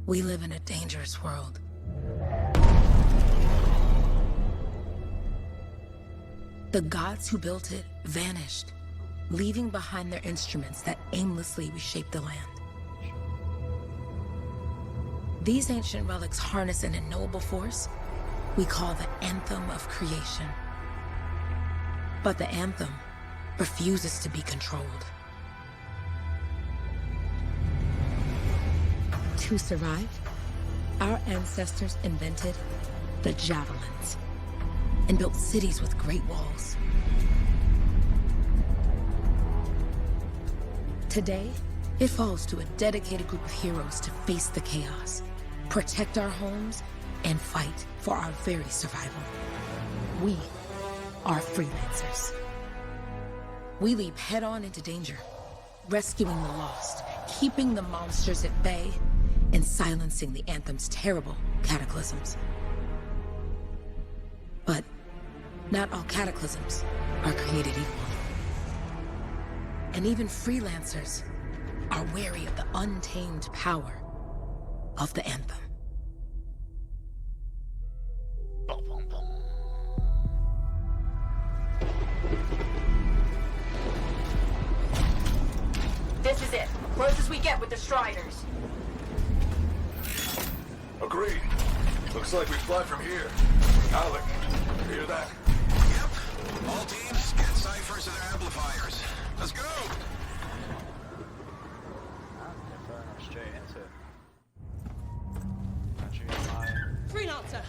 We live in a dangerous world. The gods who built it vanished, leaving behind their instruments that aimlessly reshaped the land. These ancient relics harness an unknowable force we call the Anthem of Creation. But the Anthem refuses to be controlled. To survive, our ancestors invented the javelins and built cities with great walls. Today, it falls to a dedicated group of heroes to face the chaos, protect our homes, and fight for our very survival. We are freelancers. We leap head-on into danger, rescuing the lost, keeping the monsters at bay, and silencing the Anthem's terrible cataclysms. But not all cataclysms are created equal. And even freelancers are wary of the untamed power of the Anthem. This is it. Close as we get with the Striders. Agreed. Looks like we fly from here. Alec, you hear that? Yep. All teams, get ciphers to their amplifiers. Let's go! Freelancer,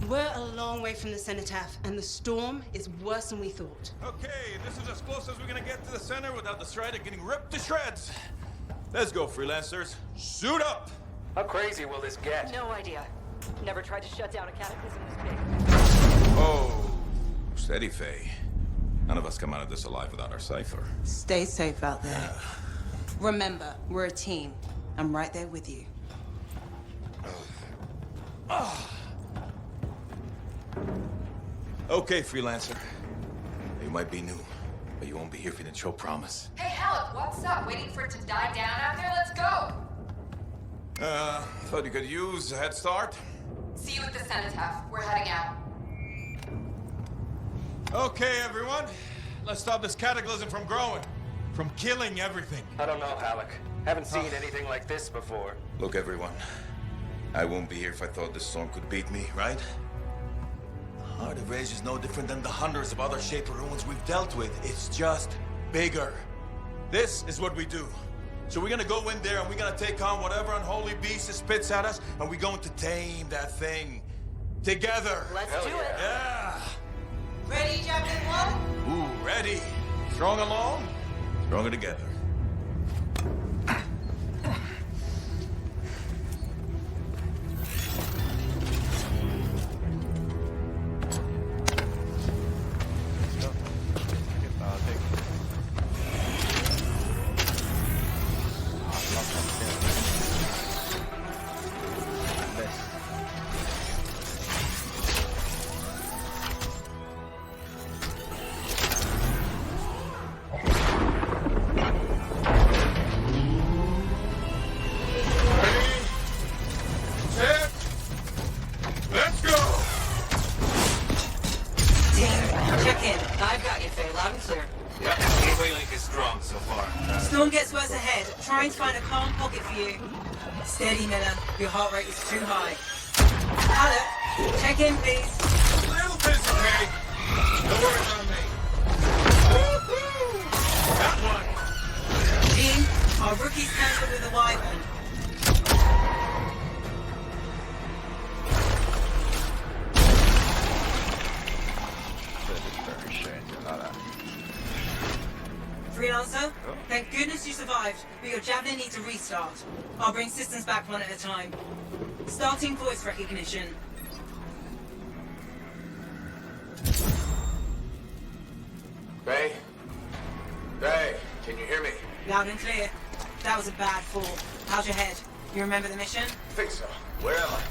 we're a long way from the cenotaph, and the storm is worse than we thought. Okay, this is as close as we're gonna get to the center without the Strider getting ripped to shreds. Let's go, freelancers. Suit up! How crazy will this get? No idea. Never tried to shut down a cataclysm this big. Oh, steady, Faye. None of us come out of this alive without our cipher. Stay safe out there. Remember, we're a team. I'm right there with you. Okay, freelancer. You might be new, but you won't be here if you didn't show promise. Hey, Alec, what's up? Waiting for it to die down out there? Let's go! Thought you could use a head start. See you at the cenotaph. We're heading out. Okay, everyone. Let's stop this cataclysm from growing. From killing everything. I don't know, Alec. Haven't seen anything like this before. Look, everyone. I won't be here if I thought this storm could beat me, right? The Heart of Rage is no different than the hundreds of other Shaper ruins we've dealt with. It's just bigger. This is what we do. So we're gonna go in there and we're gonna take on whatever unholy beast it spits at us, and we're going to tame that thing. Together. Let's Hell do yeah. it. Yeah. Ready, Javelin 1? Ooh, ready. Strong alone, stronger together. Storm gets worse ahead. Trying to find a calm pocket for you. Steady, Miller. Your heart rate is too high. Alec, check in, please. A little busy, Kay. No worries on me. That one. Dean, our rookie's cancelled with a wyvern. Freelancer, thank goodness you survived, but your Javelin needs a restart. I'll bring systems back one at a time. Starting voice recognition. Ray? Ray, can you hear me? Loud and clear. That was a bad fall. How's your head? You remember the mission? Think so. Where am I?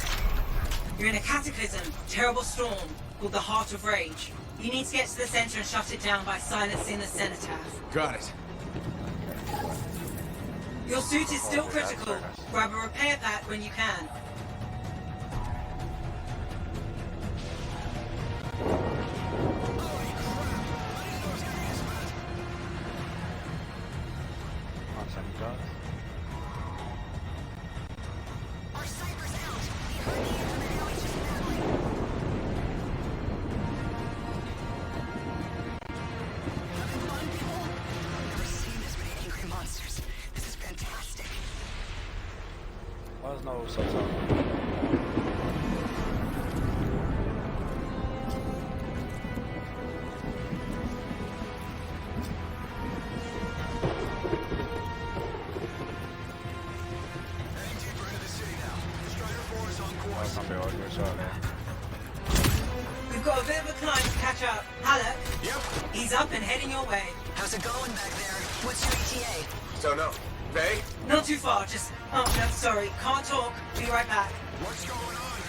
You're in a cataclysm, terrible storm, called the Heart of Rage. You need to get to the center and shut it down by silencing the cenotaph. Got it. Your suit is still critical. Grab a repair pack when you can. There's no subtitle. We've got a bit of a climb to catch up. Halleck? Yep. He's up and heading your way. How's it going back there? What's your ETA? Don't know. Faye? Not too far, just... Oh, no, sorry. Can't talk. Be right back. What's going on?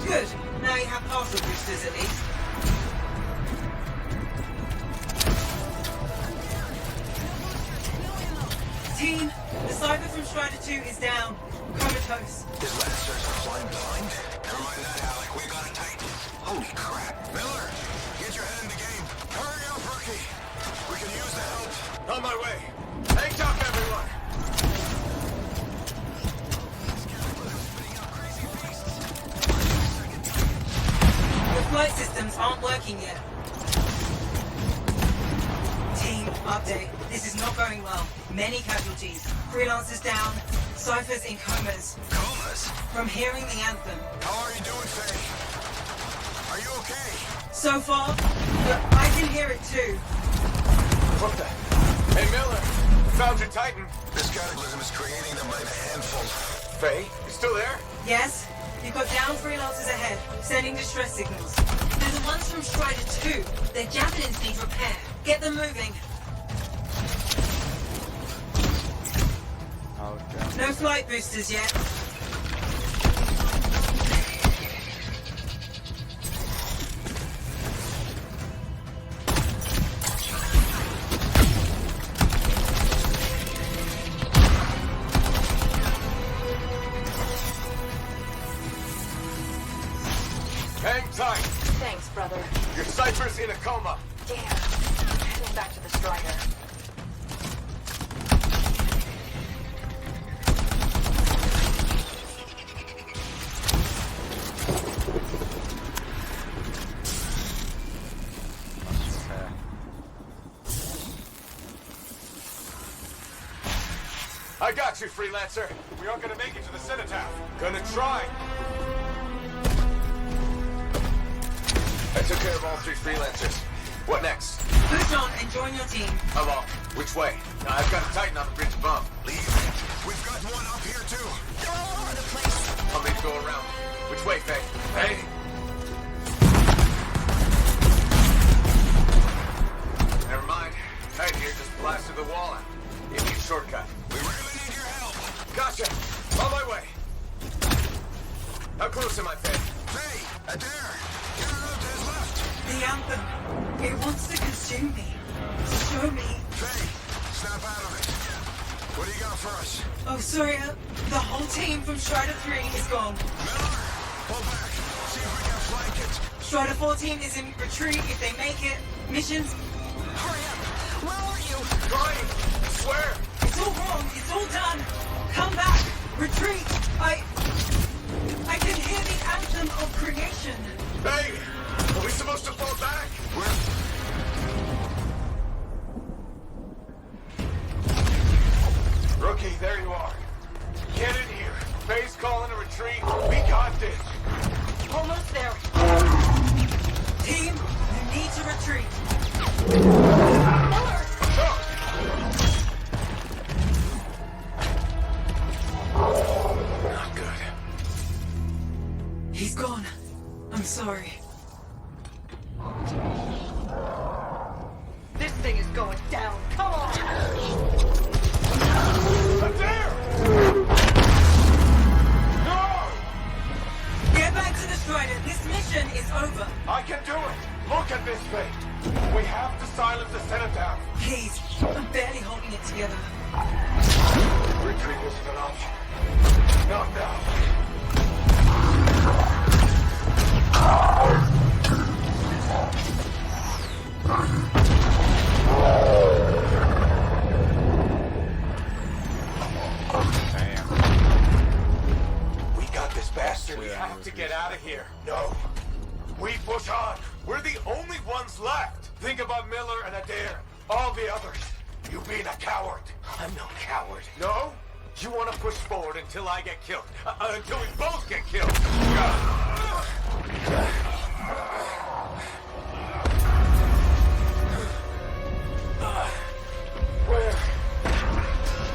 Good. Now you have partial boosters at least. Team, the Cypher from Strider 2 is down. Comatose. His lancers are flying blind? Never mind that, Alec. We got it tight. Holy crap. Miller, get your head in the game. Hurry up, rookie. We can use the help. On my way. Hang tough, everyone. Your flight systems aren't working yet. Team, update. This is not going well. Many casualties. Freelancers down. Cyphers in comas. Comas? From hearing the anthem. How are you doing, Faye? Are you okay? So far, but I can hear it too. What the? Hey, Miller. Found your Titan. This cataclysm is creating them by the handful. Faye, you still there? Yes? You've got down freelancers ahead, sending distress signals. They're the ones from Strider 2. Their javelins need repair. Get them moving. Okay. No flight boosters yet. Hang tight. Thanks, brother. Your Cypher's in a coma. Damn. Heading back to the Strider. I got you, Freelancer. We aren't gonna make it to the cenotaph. Gonna try. I took care of all three Freelancers. What next? Push on and join your team. How long? Which way? I've got a Titan on the bridge above. Leave. We've got one up here, too. They're all over the place. I'll need to go around. Which way, Faye? Faye? Never mind. Titan here just blasted the wall out. Give me a shortcut. We really need your help. Gotcha. On my way. How close am I, Faye? Faye, Adair. Get around to his left. The anthem. It wants to consume me. Show me. Faye, snap out of it. What do you got for us? Oh, sorry. The whole team from Strider 3 is gone. Miller, pull back. See if we can flank it. Strider 14 is in retreat if they make it. Missions. Hurry up. Where are you? Trying. I swear. It's all wrong. It's all done. Come back. Retreat. I can hear the anthem of creation. Hey, are we supposed to fall back? Rookie, there you are. Get in here. Faye's calling a retreat. We got this. Almost there. Team, you need to retreat. Miller! Not good. He's gone. I'm sorry. This thing is going down. Come on! Adair! No! Get back to the Strider. This mission is over. I can do it. Look at this thing. We have to silence the Cenotaph. Please, I'm barely holding it together. Retreat isn't an option. Not now. We got this bastard. We have to get out of here. No. We push on. We're the only ones left. Think about Miller and Adair. All the others. You being a coward. I'm no coward. No? You want to push forward until I get killed. Until we both get killed.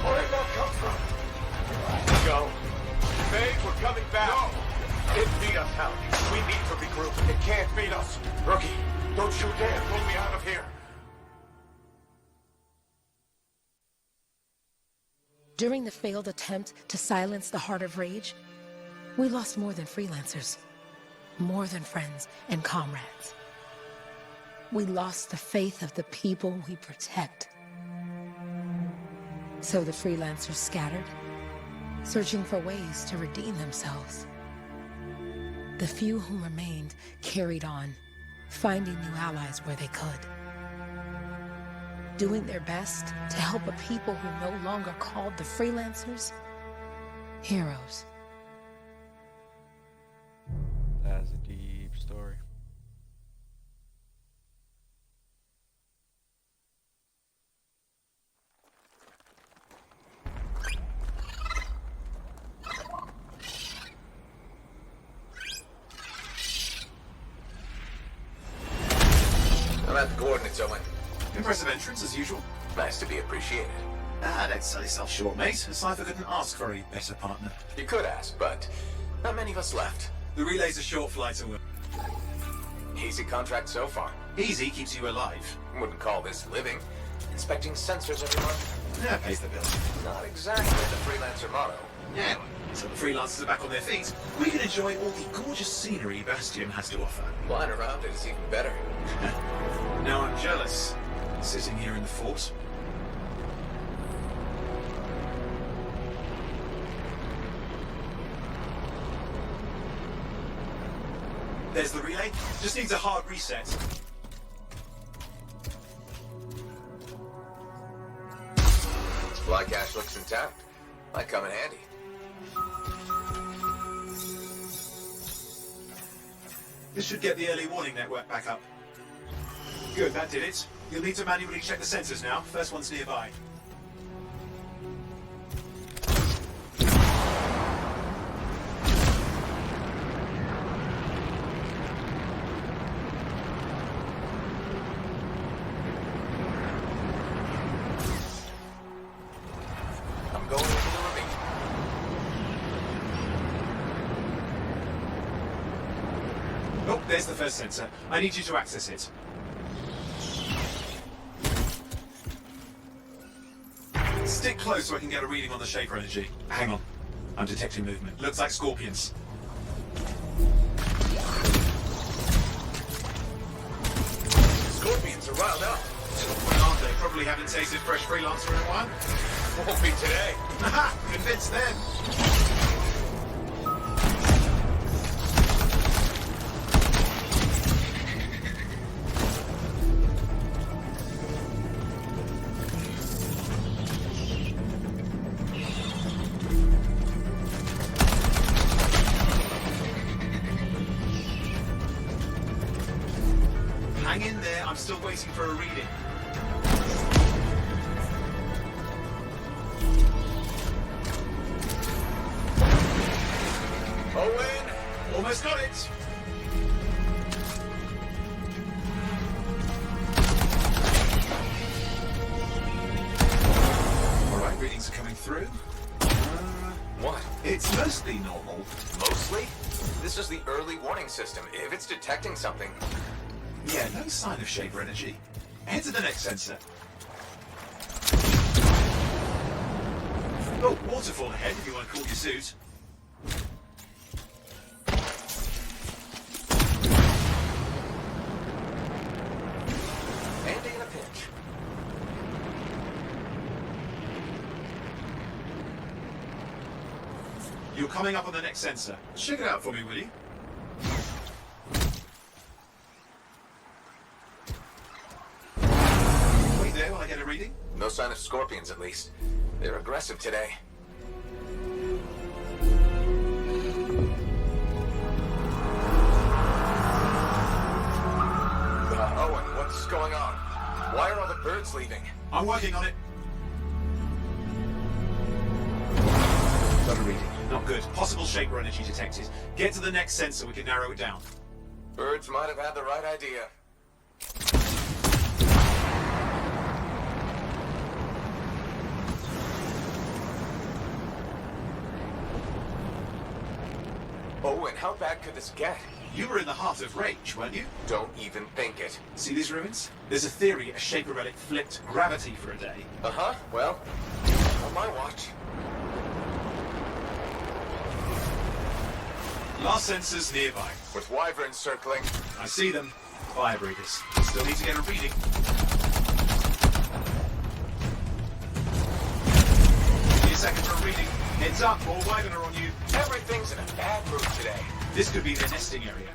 Where did that come from? Go. Faye, we're coming back. No! It beat us out. We need to regroup. It can't beat us. Rookie, don't you dare pull me out of here. During the failed attempt to silence the Heart of Rage, we lost more than freelancers, more than friends and comrades. We lost the faith of the people we protect. So the freelancers scattered, searching for ways to redeem themselves. The few who remained carried on, finding new allies where they could. Doing their best to help a people who no longer called the freelancers heroes. That's a deep story. I'm at the coordinates, Owen. Impressive entrance, as usual. Nice to be appreciated. Don't sell yourself short, mate. Cypher couldn't ask for a better partner. You could ask, but not many of us left. The relay's a short flight away. Easy contract so far. Easy keeps you alive. Wouldn't call this living. Inspecting sensors every month? Yeah, pays the bill. Not exactly the freelancer motto. Yeah, so the freelancers are back on their feet. We can enjoy all the gorgeous scenery Bastion has to offer. Flying around it is even better. Now I'm jealous. Sitting here in the fort. There's the relay. Just needs a hard reset. Fly cache looks intact. Might come in handy. This should get the early warning network back up. Good, that did it. You'll need to manually check the sensors now. First one's nearby. I'm going into the ravine. Oh, there's the first sensor. I need you to access it. Stick close so I can get a reading on the Shaper energy. Hang on. I'm detecting movement. Looks like scorpions. Scorpions are riled up. Aren't they? Probably haven't tasted fresh freelancer in a while. Won't be today. Haha! Convinced them. Hang in there. I'm still waiting for a reading. Owen! Almost got it. All right, readings are coming through. What? It's mostly normal. Mostly? This is the early warning system. If it's detecting something... Yeah, no sign of Shaper energy. Head to the next sensor. Oh, waterfall ahead if you want to cool your suit. You're coming up on the next sensor. Check it out for me, will you? Wait there while I get a reading. No sign of scorpions, at least. They're aggressive today. Owen, what's going on? Why are all the birds leaving? I'm working on it. Got a reading. Not good. Possible shaper energy detected. Get to the next sensor, we can narrow it down. Birds might have had the right idea. Owen, how bad could this get? You were in the heart of rage, weren't you? Don't even think it. See these ruins? There's a theory a shaper relic flipped gravity for a day. Uh-huh. Well, on my watch. Last sensors nearby. With wyverns circling. I see them. Fire breathers. Still need to get a reading. Give me a second for a reading. Heads up, more wyvern are on you. Everything's in a bad mood today. This could be their nesting area.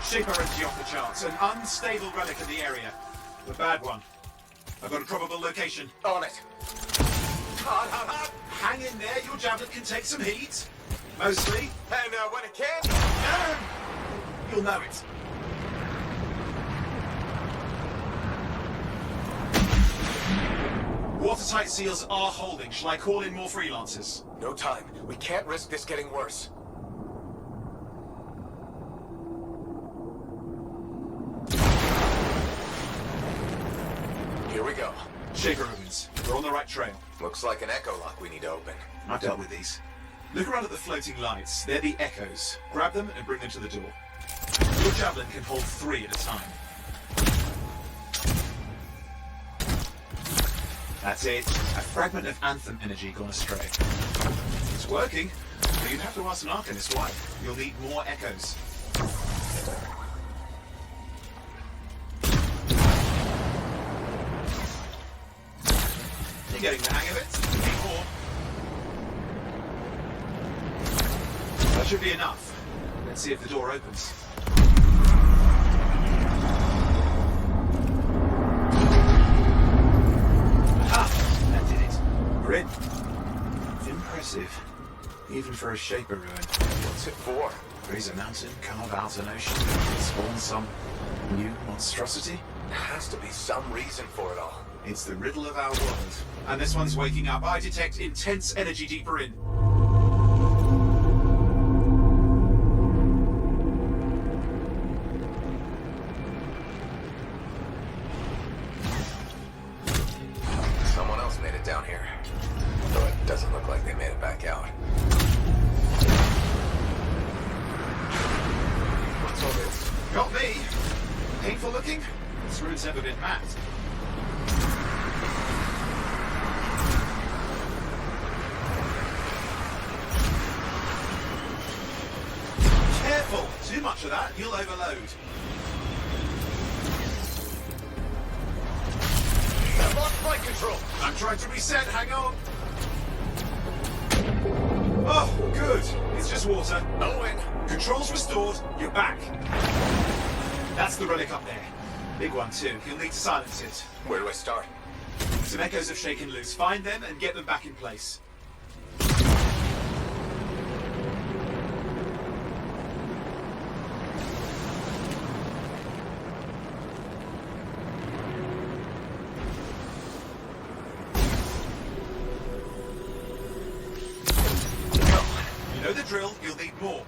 Shaper energy off the charts. An unstable relic in the area. The bad one. I've got a probable location. On it. Hang in there, your javelin can take some heat. Mostly. And when it can... You'll know it. Watertight seals are holding. Shall I call in more freelancers? No time. We can't risk this getting worse. Here we go. Shaper ruins. We're on the right trail. Looks like an echo lock we need to open. I've dealt with these. Look around at the floating lights. They're the echoes. Grab them and bring them to the door. Your javelin can hold 3 at a time. That's it. A fragment of Anthem energy gone astray. It's working, but you'd have to ask an Arcanist why. You'll need more echoes. You're getting the hang of it. Need more. That should be enough. Let's see if the door opens. That did it. We're in. It's impressive. Even for a Shaper ruin. What's it for? Raise a mountain, carve out an ocean, spawn some new monstrosity? There has to be some reason for it all. It's the riddle of our world. And this one's waking up. I detect intense energy deeper in. Someone else made it down here. Though it doesn't look like they made it back out. What's all this? Got me. Painful looking? This ruin's never been mapped. Careful! Too much of that, you'll overload. I've lost flight control! I'm trying to reset, hang on. Oh, good. It's just water. Owen! Controls restored, you're back. That's the relic up there. Big one too, you'll need to silence it. Where do I start? Some echoes have shaken loose. Find them and get them back in place. drill, you'll need more.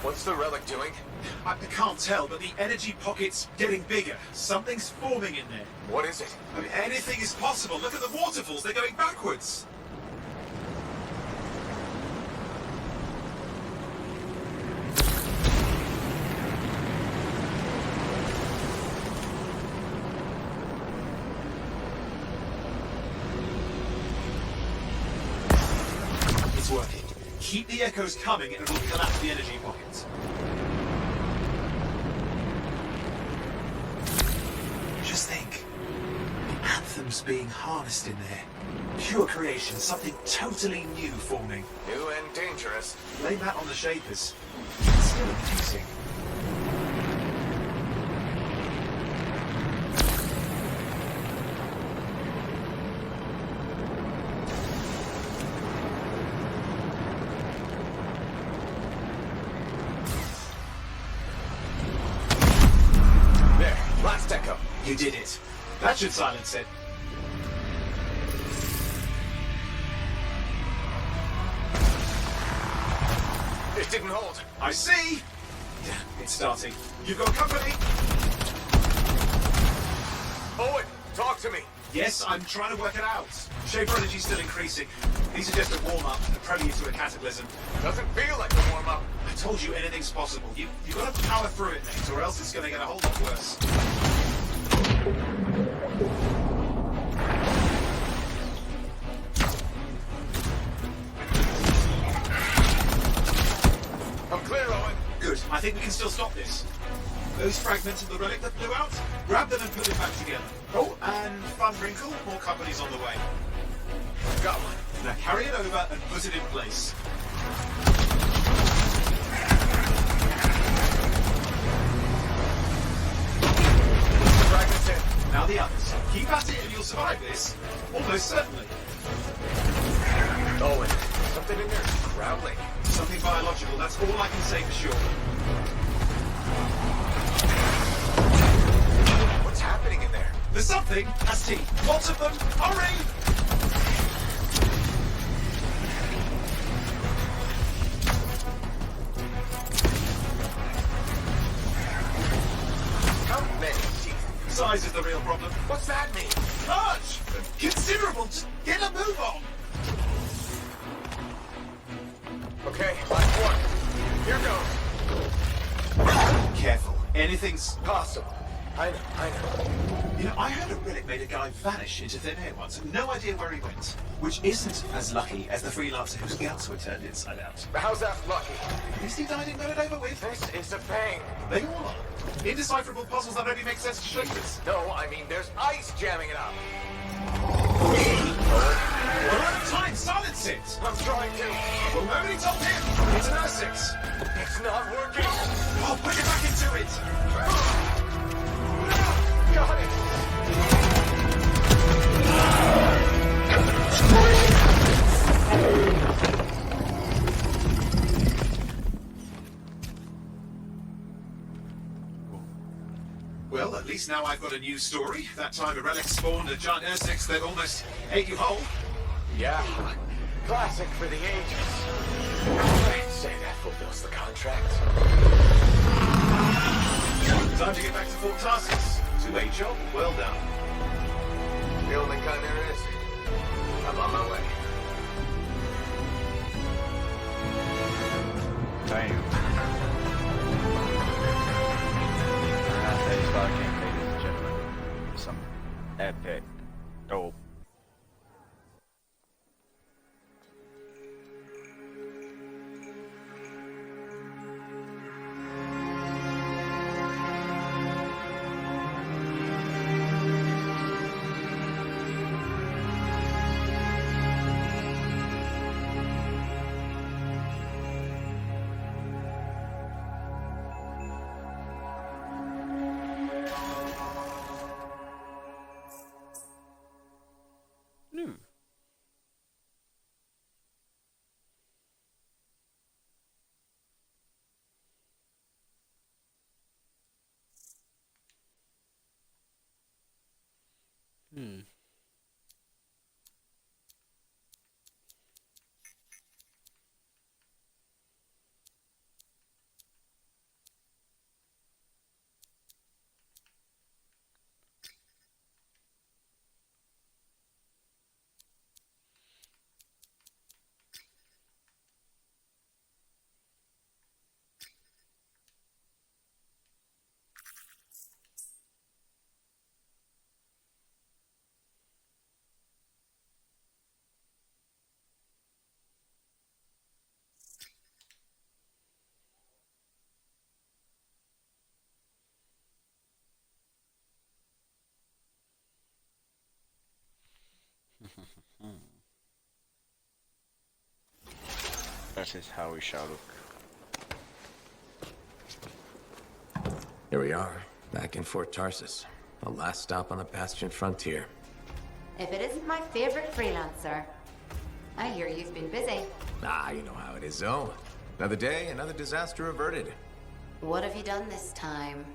What's the relic doing? I can't tell, but the energy pocket's getting bigger. Something's forming in there. What is it? I mean, anything is possible. Look at the waterfalls, they're going backwards. It's working. Keep the echoes coming and it'll collapse the energy pockets. Just think. The Anthem's being harnessed in there. Pure creation, something totally new forming. New and dangerous. Blame that on the Shapers. It's still confusing. There, last echo. You did it. That should silence it. It didn't hold. I see! It's starting. You've got company! Owen, talk to me. Yes, I'm trying to work it out. Shaper energy's still increasing. These are just a warm-up, a prelude to a cataclysm. Doesn't feel like a warm-up. I told you anything's possible. You've got to power through it, mate, or else it's going to get a whole lot worse. I'm clear, Owen. Good. I think we can still stop this. Those fragments of the relic that blew out, grab them and put them back together. Oh, and fun wrinkle, more company's on the way. Got one. Now carry it over and put it in place. Fragments in. Now the others. Keep at it and you'll survive this. Almost certainly. Owen, something in there is growling. Something biological, that's all I can say for sure. What's happening in there? There's something, has teeth. Lots of them. Hurry! How many teeth? Size is the real problem. What's that mean? Large! Considerable! Just get a move on! Okay, last one. Here goes. Careful. Anything's... Possible. I know. You know, I heard a relic made a guy vanish into thin air once, and no idea where he went. Which isn't as lucky as the freelancer whose guts were turned inside out. How's that lucky? At least he died and got it over with. This is a pain. They all are. Indecipherable puzzles that only make sense to Shapers. No, I mean there's ice jamming it up. We're out of time! Silence it! I'm trying to. Well, nobody told him! It's an Essex! It's not working. I'll put it back into it! Got it. Well, at least now I've got a new story. That time a relic spawned a giant Essex that almost ate you whole. Yeah. Classic for the ages. I'd say that fulfills the contract. Time to get back to Fort Tarsus. 2-8 job, well done. The only kind there is. I'm on my way. Damn. That game, ladies and gentlemen. Some epic, dope. That is how we shall look. Here we are, back in Fort Tarsus. The last stop on the Bastion frontier. If it isn't my favorite freelancer. I hear you've been busy. Ah, you know how it is, Zoe. Another day, another disaster averted. What have you done this time?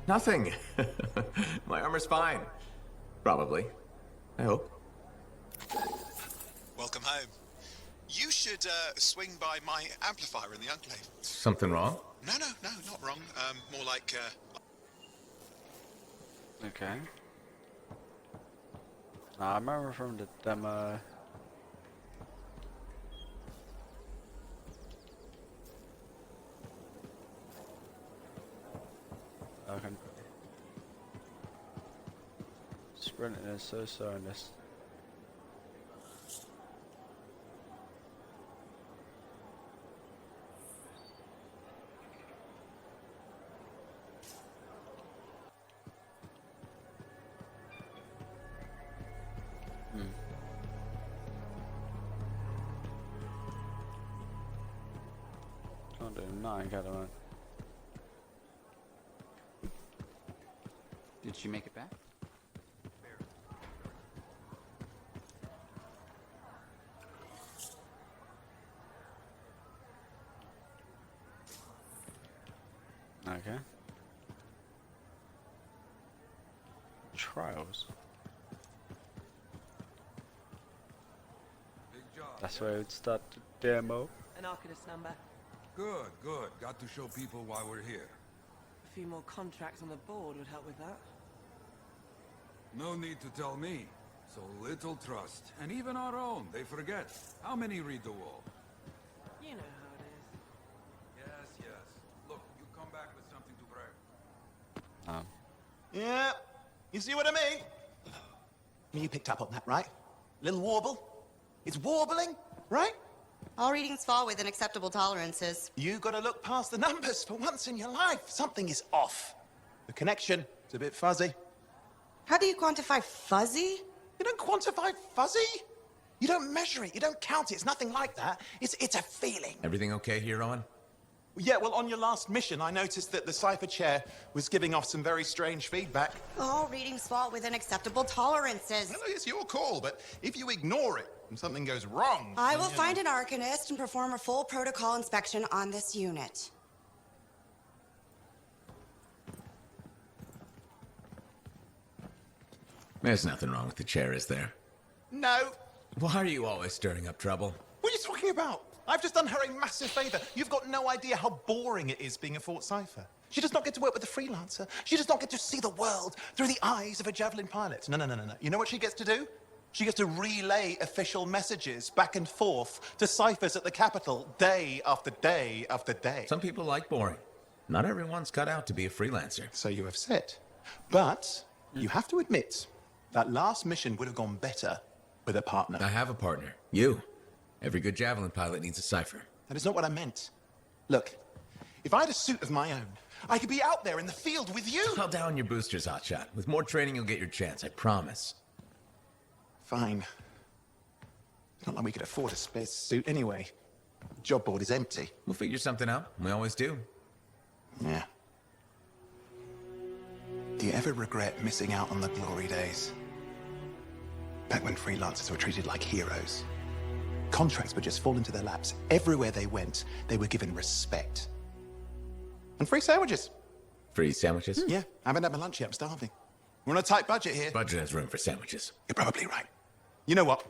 Nothing. My armor's fine. Probably. I hope. Welcome home. You should swing by my amplifier in the Enclave. Something wrong? No, not wrong. More like, Okay. I remember from the demo. I can sprinting is so slow in this. Can't do 9, can I? Did she make it back? Okay. Trials. That's where it start the demo. An Arcanist number. Good, good. Got to show people why we're here. A few more contracts on the board would help with that. No need to tell me. So little trust. And even our own, they forget. How many read the wall? You know how it is. Yes, yes. Look, you come back with something to brag. Yeah, you see what I mean? You picked up on that, right? Little warble? It's warbling, right? All readings fall within acceptable tolerances. You gotta look past the numbers for once in your life. Something is off. The connection is a bit fuzzy. How do you quantify fuzzy? You don't quantify fuzzy? You don't measure it, you don't count it, it's nothing like that. It's a feeling. Everything okay here, Owen? Yeah, well, on your last mission, I noticed that the Cypher Chair was giving off some very strange feedback. All readings fall within acceptable tolerances. Well, it's your call, but if you ignore it and something goes wrong... I will find an Arcanist and perform a full protocol inspection on this unit. There's nothing wrong with the chair, is there? No. Why are you always stirring up trouble? What are you talking about? I've just done her a massive favor. You've got no idea how boring it is being a Fort Cypher. She does not get to work with a freelancer. She does not get to see the world through the eyes of a Javelin pilot. No. You know what she gets to do? She gets to relay official messages back and forth to ciphers at the capital day after day after day. Some people like boring. Not everyone's cut out to be a freelancer. So you have said. But you have to admit, that last mission would have gone better with a partner. I have a partner. You. Every good Javelin pilot needs a cipher. That is not what I meant. Look, if I had a suit of my own, I could be out there in the field with you. Dial down your boosters, Hotshot. With more training, you'll get your chance, I promise. Fine. It's not like we could afford a spare suit anyway. Job board is empty. We'll figure something out. We always do. Yeah. Do you ever regret missing out on the glory days? Back when freelancers were treated like heroes. Contracts would just fall into their laps. Everywhere they went, they were given respect. And free sandwiches. Free sandwiches? Yeah, I haven't had my lunch yet. I'm starving. We're on a tight budget here. Budget has room for sandwiches. You're probably right. You know what?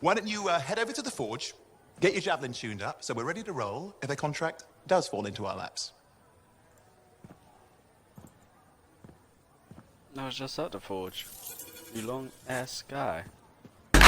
Why don't you head over to the forge, get your Javelin tuned up, so we're ready to roll if a contract does fall into our laps. I was just at the forge. You long ass guy.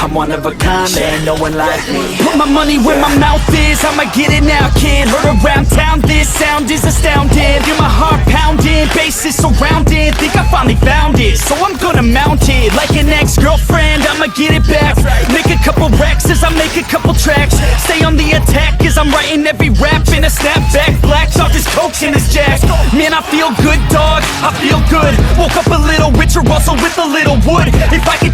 I'm one of a kind, there ain't no one like me. Put my money where my mouth is, I'ma get it now, kid. Heard around town, this sound is astounding. Feel my heart pounding, bass is surrounding. Think I finally found it, so I'm gonna mount it. Like an ex-girlfriend, I'ma get it back. Make a couple wrecks as I make a couple tracks. Stay on the attack as I'm writing every rap in a snapback. Black talk, this coke in this jack. Man, I feel good, dog, I feel good. Woke up a little richer, also with a little wood. If I could